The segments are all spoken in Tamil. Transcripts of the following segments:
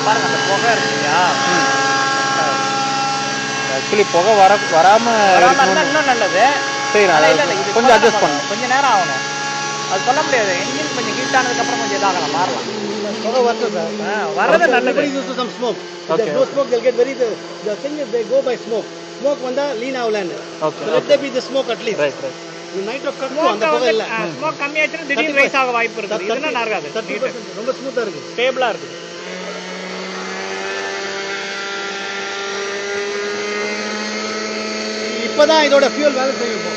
பாருங்க அந்த புகை இருக்கு இல்லையா, ஆக்சுவலி புகை வராமல் இருந்தால் இன்னும் நல்லது. சரி, ஆனால் இல்லை இல்லை, இது கொஞ்சம் அட்ஜஸ்ட் பண்ணணும், கொஞ்சம் நேரம் ஆகணும். அது சொல்ல முடியாது. இன்ஜின் கொஞ்சம் ஹீட் ஆனதுக்கப்புறம் கொஞ்சம் இதாகலாம், மாறலாம். புகை வரட்டும் சார், வர்றது நல்லது. everybody used to some smoke. If there's no smoke, they'll get very the thing is they go by smoke. Smoke வந்தா lean ஆகலன்னு. Okay, So let there be the smoke at least. Right right. நைட் ஆஃப் கட் அந்த புகை இல்ல. ஸ்மோக் கம்மியாச்சுன்னா திடீர்னு ரைஸ் ஆக வாய்ப்பு இருக்குது. இதெல்லாம் நடக்காது. 30% ரொம்ப ஸ்மூத்தா இருக்கு, ஸ்டேபிளா இருக்குது. இப்பதான் இதோட ஃபியூல் வேலை செய்யும். இப்போ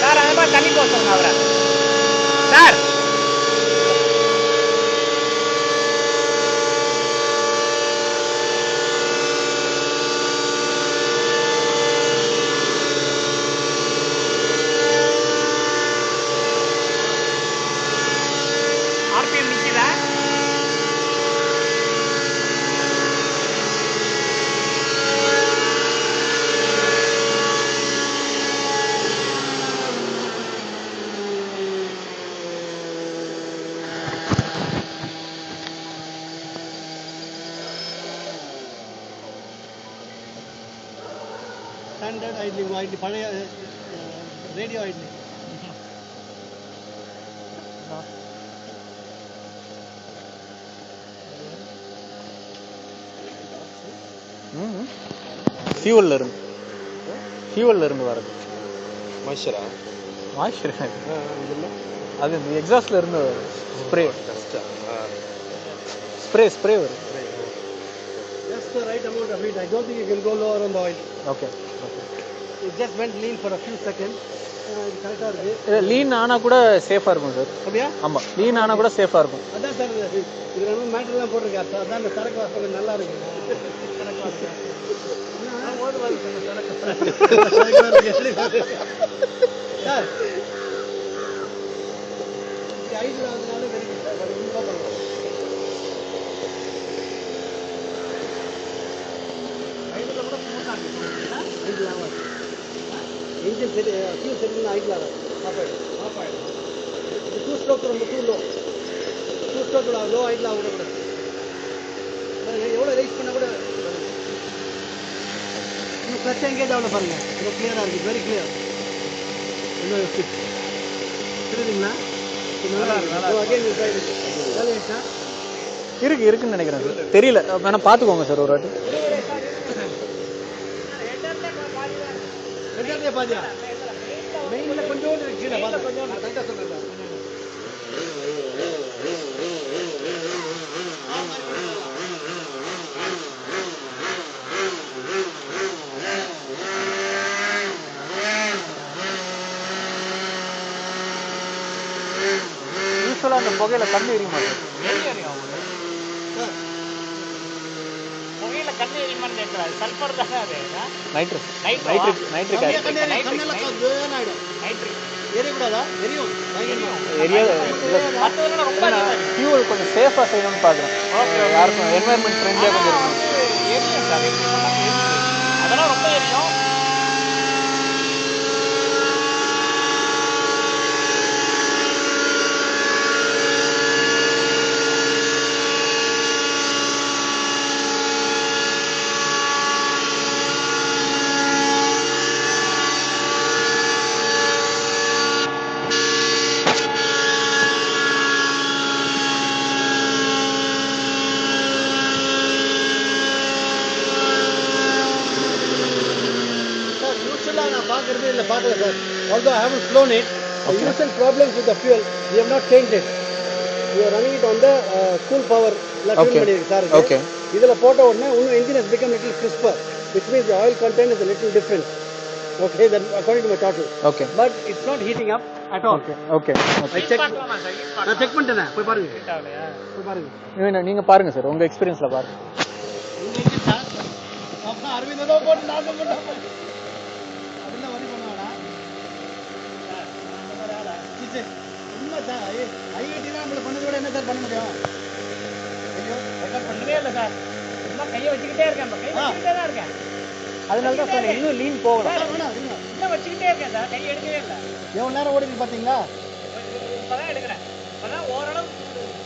சார் அந்த மாதிரி தண்ணி போக சொல்லுங்க அவரை. சார் ஆர்பிஎம் நிற்கிதா? ஸ்டாண்டர்ட் ஐட்லிங் பழைய ரேடியோ ஐட்லிங். ஃபியூவல்ல இருந்து வரது மாய்ஸ்சரா மாய்ஸ்சர், அது எக்ஸாஸ்ட்ல இருந்து ஸ்ப்ரே வரும். Just the right amount of heat. I don't think you can go lower on the oil. Okay okay. It just went lean for a few seconds. இது கரெக்டாக இருக்கு. லீன் ஆனால் கூட சேஃபாக இருக்கும் சார். அப்படியா? ஆமாம், லீன் ஆனால் கூட சேஃபாக இருக்கும். அதான் சார் இது நம்ம மேட்டர்லாம் போட்டிருக்காரு சார். அதான் இந்த சரக்கு வாசல் நல்லா இருக்கு. சரக்கு வாசல் சார் ஐடில் வந்தனால வெரி ஐடில் கூட ஸ்மூத்தாக இருக்கு. ஐடில் ஆகாது, இன்ஜின் சரி ஃபியூல் சரினா ஐடில் ஆகாது, ஆஃப் ஆகிடும். இது 2 ஸ்ட்ரோக் ரொம்ப டூ ஸ்ட்ரோக் லோ ஐடில் ஆகக்கூடாது. எவ்வளோ ரைஸ் பண்ணால் கூட இன்னும் கிளச் எங்கேஜ் ஆகல பாருங்க. ரொம்ப கிளியராக இருக்குது, வெரி கிளியர். இன்னும் தெரியுதுங்களா? இருக்குன்னு நினைக்கிறேன் சார், தெரியல, வேணா பார்த்துக்கோங்க சார் ஒரு வாட்டி. பாதியா மெயினில் கொஞ்சோண்டு கீழே கொஞ்சம் கரெக்டாக சொல்கிறேன். யூஸ்வலாக அந்த புகையில் கண்ணு எரியுமா சார்? புகையில கண்ணு எரியுமான்னு கேட்கறாரு. சல்பர் தானே அது. நைட்ரிக் எரியக்கூடாதா? எரியும். ஃபியூவல் கொஞ்சம் சேஃபாக செய்யணும்னு பார்க்குறேன். யாருக்கும் என்வாயர்மெண்ட் ஃப்ரெண்ட்லியாக கொஞ்சம் இருக்கும். எரியும் சார், அதெல்லாம் ரொம்ப எரியும். Although I haven't flown it, the usual problems with the fuel, we have not changed it. We are running it on the cool power. Okay. This is engine has become a little crisper, which means the oil content is a little different. Okay, then according to my throttle. Okay But it's not heating up at all. Okay okay I check. நான் செக் பண்ணிட்டேன். போய் பாருங்க. போய் பாருங்க. நீங்க பாருங்க சார், உங்க எக்ஸ்பீரியன்ஸ்ல பாருங்க. உங்க எங்க சார்? அப்பா அரவிந்த் ஏதோ போட்டு நான் பண்ணேன். அதெல்லாம் வரி பண்ணுவானா? சீச்சே. உண்மை சார். ஐஐடில நம்மள பண்ணத விட என்ன சார் பண்ண முடியும்? ஐயோ, ரெக்கார்ட் பண்ணவே இல்ல சார். சும்மா கையை வச்சுக்கிட்டே இருக்கேன். கை வச்சுக்கிட்டே தான் இருக்கேன். அதனால தான் சொன்னேன் இன்னும் லீன் போகலாம். இன்னும் வச்சுக்கிட்டே இருக்கேன் சார், கை எடுக்கவே இல்லை. எவ்வளவு நேரம் ஓடிருக்கு பாத்தீங்களா? இப்பதான் எடுக்கிறேன். இப்பதான் ஓரளவு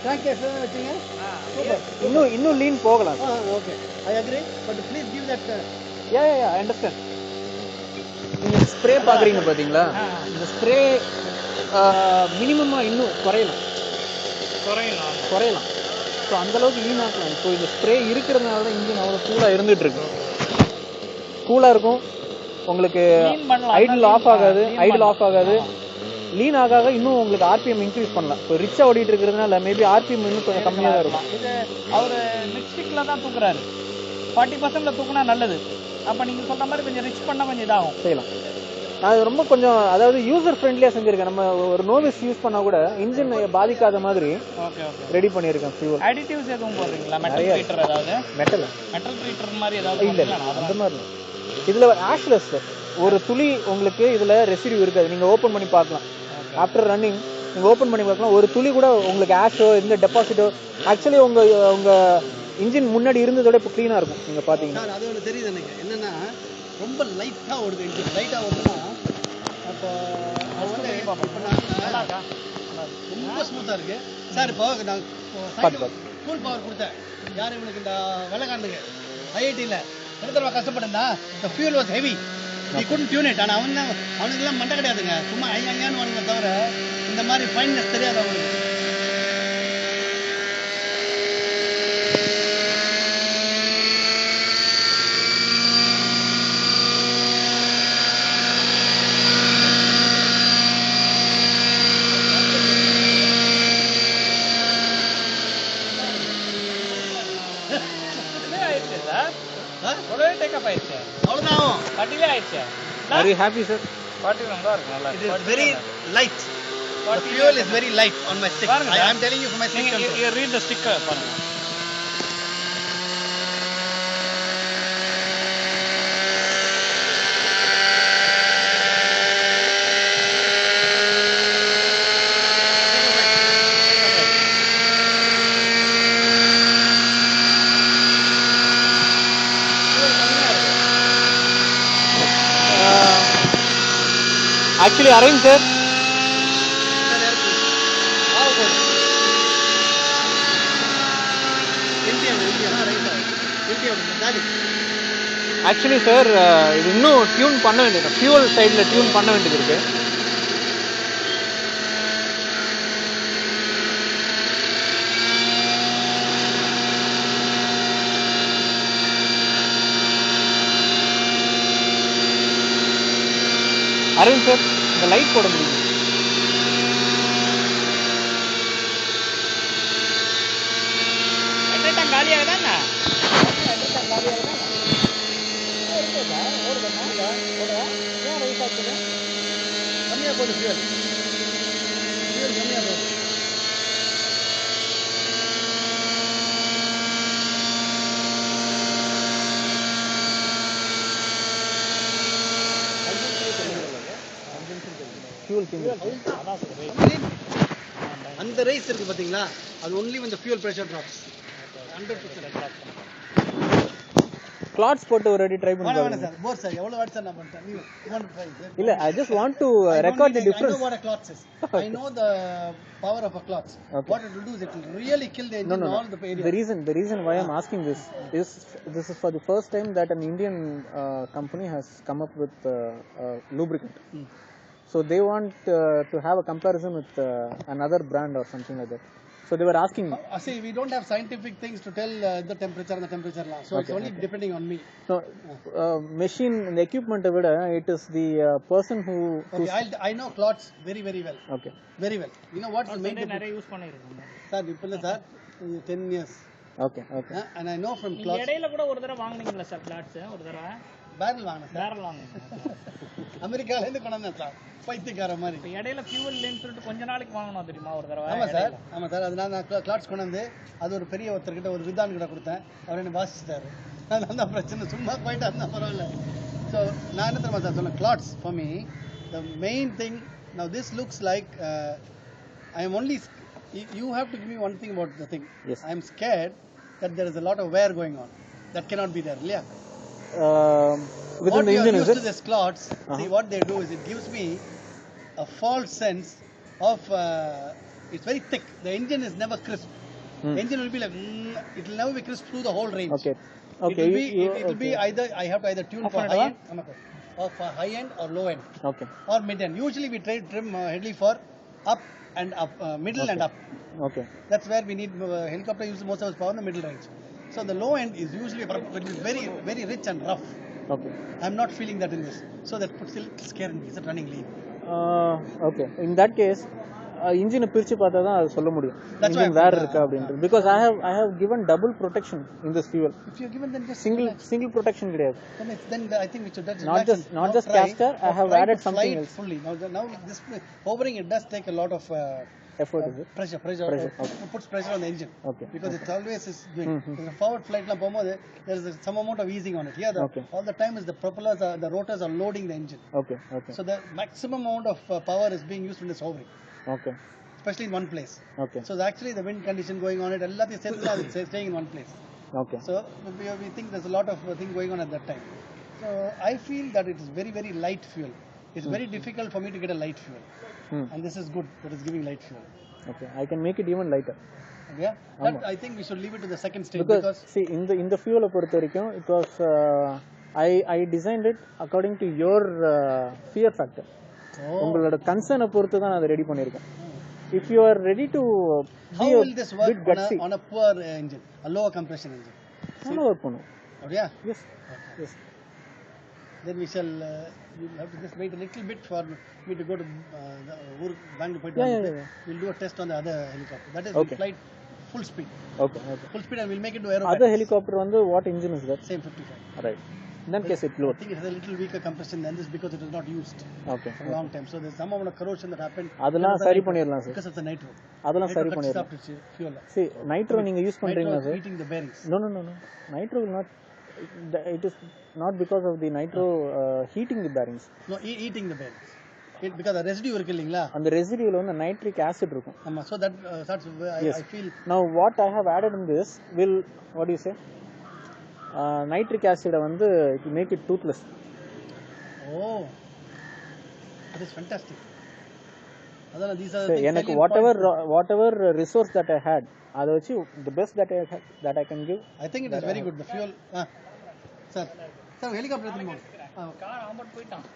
ட்ராக் கேஸ் வச்சீங்க. சூப்பர். இன்னும் லீன் போகலாம். Okay. I agree, but please give that. Yeah I understand. நீங்க ஸ்ப்ரே பாக்குறீங்க பாத்தீங்களா? இந்த ஸ்ப்ரே மினிமமா இன்னும் குறையலாம். ஸோ அந்த அளவுக்கு லீன் ஆக்கலாம். இப்போ இந்த ஸ்ப்ரே இருக்கிறதுனால தான் இன்ஜின் அவ்வளோ கூலாக இருந்துட்டு இருக்கு. கூலாக இருக்கும், உங்களுக்கு ஐடில் ஆஃப் ஆகாது. லீன் ஆகாத இன்னும் உங்களுக்கு ஆர்பிஎம் இன்க்ரீஸ் பண்ணலாம். இப்போ ரிச்சாக ஓடிட்டு இருக்கிறதுனால மேபி ஆர்பிஎம் இன்னும் கொஞ்சம் கம்மியாக தான் இருக்கும். இது அவர் மிக்ஸ்டிக்கில் தான் தூக்குறாரு. 40% தூக்குனா நல்லது. அப்போ நீங்கள் சொல்கிற மாதிரி கொஞ்சம் ரிச் பண்ணால் கொஞ்சம் இதாகும். செய்யலாம். நான் ரொம்ப கொஞ்சம் அதாவது யூசர் ஃப்ரெண்ட்லியாக செஞ்சுருக்கேன். நம்ம ஒரு நோவிஸ் யூஸ் பண்ணால் கூட இன்ஜின் பாதிக்காத மாதிரி ரெடி பண்ணியிருக்கேன். ஃபியூல் அடிட்டிவ்ஸ் எதுவும் போடுறீங்களா? மெட்டல் ட்ரீட்டர் ஏதாவது? மெட்டல் ட்ரீட்டர் மாதிரி ஏதாவது? இல்லை அந்த மாதிரி இல்லை. இதில் ஆஷ்லெஸ் ஒரு துளி உங்களுக்கு இதில் ரெசிடியூ இருக்காது. நீங்கள் ஓப்பன் பண்ணி பார்க்கலாம். ஆஃப்டர் ரன்னிங் நீங்கள் ஓப்பன் பண்ணி பார்க்கலாம். ஒரு துளி கூட உங்களுக்கு ஆஷோ இந்த டெபாசிட்டோ ஆக்சுவலி உங்கள் இன்ஜின் முன்னாடி இருந்ததோட இப்போ க்ளீனாக இருக்கும். நீங்கள் பார்த்தீங்கன்னா அது ஒன்று தெரியுது எனக்கு. என்னன்னா ரொம்ப லைட்டாக ஓடுது இன்ஜின். லைட்டாக ஓடுதுன்னா அப்போ வந்து ரொம்ப ஸ்மூத்தாக இருக்கு சார். இப்போ நான் ஃபுல் பவர் கொடுத்தேன். யார் இவனுக்கு இந்த வெள்ளக்காரனுக்கு ஐஐடியில் எடுத்துருவா கஷ்டப்பட்டா. இந்த ஃபியூல் வாஸ் ஹெவி. நீ couldn't tune it. ஆனால் அவனுக்குலாம் மண்டை கிடையாதுங்க. சும்மா ஐயான்னு வாங்க தவிர இந்த மாதிரி ஃபைன்னஸ் தெரியாது அவனுக்கு. Are you happy, sir? It is very light. The fuel is very light on my stick. I am telling you from my stick control. You read the sticker. Actually, Arvind sir. Actually, sir, இது இன்னும் டியூன் பண்ண வேண்டியது. ஃபியூல் சைடில் டியூன் பண்ண வேண்டியது இருக்கு. அரவிந்த் சார், இந்த லைட் போட முடியும். காலியாகுதா? கம்மியாக போகுது ஃபியூல். கம்மியாக போகுது. அந்த ரேஸ் இருக்கு பாத்தீங்களா, அது only when the fuel pressure drops. 100% clots போட்டு ஒரு அடி ட்ரை பண்ணி பாருங்க சார். போர் சார் எவ்வளவு வாட் சார் நான் பண்ணிட்டேன். நீ 1.5 இல்ல, I just want to record the difference. I know what a cloth is. I know the power of a cloth. What it will do is it will really kill the engine in all the areas. The reason why I'm asking this is for the first time that an Indian company has come up with lubricant. So they want to have a comparison with another brand or something like that. So they were asking me. See, we don't have scientific things to tell the temperature and the temperature now. So it's only depending on me. So machine and the equipment vida, it is the person who. Okay, I know cloths very very well. Okay. Very well. You know what to make. நிறைய யூஸ் பண்ணிருக்கோம் சார். இப்போ sir 10 years. Okay. And I know from cloths. இடையில கூட ஒரு தடவை வாங்குனீங்களா சார் கிளாட்ஸ்? ஒரு தடவை பேரல் வாங்கினேன் சார், பேரல் வாங்க. அமெரிக்காலேருந்து கொண்டாந்தேன் சார், பைத்தியக்கார மாதிரி. இப்போ இடையில ஃபியூவல் இல்லைன்னு சொல்லிட்டு கொஞ்ச நாளைக்கு வாங்கணும் தெரியுமா ஒரு தடவை. ஆமாம் சார், ஆமாம் சார். அதனால நான் கிளாட்ஸ் கொண்டாந்து அது ஒரு பெரிய ஒருத்தர்கிட்ட, ஒரு வித்வான் கிட்ட கொடுத்தேன். அவர் என்ன வாசிச்சிட்டாரு. அதனால தான் பிரச்சனை, சும்மா போயிட்டா இருந்தால் பரவாயில்ல. ஸோ நான் என்ன தெரியுமா சார் சொன்னேன், clots for me the main thing. Now this looks like I am only, you have to give me one thing about the thing. Yes. I am scared that there is a lot of wear going on. That cannot be there, yeah. Within What the you are engine, is used to it? this clots, see what they do is it gives me a false sense of it's very thick. The engine is never crisp. The engine will be like it will never be crisp through the whole range. Okay. It Okay. will be either I have to either tune for high end, or for high end or low end, Okay. or mid end. Usually we trim heavily for up and up, middle and up. Okay. That's where we need helicopter uses most of its power in the middle range. So the low end is usually very very rich and rough. Okay. I'm not feeling that in this. So that puts a little scare in me. Is it running lean? Okay. In that case, இன்ஜினை பிரிச்சு பார்த்தா தான் அது சொல்ல முடியும் That's why இன்ஜின் வேற இருக்கா அப்படின்றது. Because I have given double protection in this fuel. If you're given then just Single protection கிடையாது. then I think we should just Not relax just- and not now just try- caster, I now have try added to something fly it else. fully. Now this hovering, it does take a lot of Effort is it? pressure. Puts pressure on the engine. Okay. Because it always is doing. There's a forward flight la போகும்போது there is some amount of easing on it. Here Okay. all the time is the propellers are, the rotors are loading the engine. Okay. Okay. So the maximum amount of power is being used when it's hovering, Okay. especially in one place. Okay. So actually the wind condition going on it, எல்லாத்தையும் சேர்த்து it's staying in one place. Okay. So we think there's a lot of thing going on at that time. So I feel that it is very very light fuel. It's very difficult for me to get a light fuel, and this is good that it's giving light fuel. Okay. I can make it even lighter. Yeah, that I think we should leave it to the second stage Because because see in the fuel பொறுத்த வரைக்கும் it was I designed it according to your fear factor. உங்களோட கன்சர்னை பொறுத்து தான் நான் அதை ரெடி பண்ணியிருக்கேன். If you are ready to how be a will this work bit gutsy, on a poor engine, a lower compression engine? நல்லா ஒர்க் பண்ணும். Oh yeah, Yes. Yes. then we shall we'll have to just wait a little bit for me to go to the Bangalore. Yeah. We'll do a test on the other helicopter. That is Okay. we flight full speed. Okay. Okay. Full speed and we'll make it to aerobatic. Other helicopter வந்து what engine is that? Same 55. Right. In that case it I loads. think it has a little weaker compression than this because it was not used Okay. for a long time. So there's some amount of corrosion that happened அதெல்லாம் சரி பண்ணிரலாம் sir. because of the nitro. அதெல்லாம் சரி Nitro cuts பண்ணிரலாம். up its fuel. See nitro நீங்க யூஸ் பண்றீங்களா Nitro sir? is eating the bearings. No. Nitro will not. It is not because of the nitro heating the bearings. No, eating the bearings. Because the residue இருக்கு இல்லீங்களா? அந்த ரெசிடியூல வந்து நைட்ரிக் ஆசிட் இருக்கும். ஆமா, so that starts Yes. I feel Now what I have added in this will, what do you say, nitric acid வந்து it will make it toothless. oh, that is fantastic. அதான் these are the So things எனக்கு salient whatever resource that I had அதை வச்சு the best that I can give. I think it is very good. The fuel sir helicopter எடுத்துட்டு போங்க. கார் ஆம்பட் போயிட்டான்.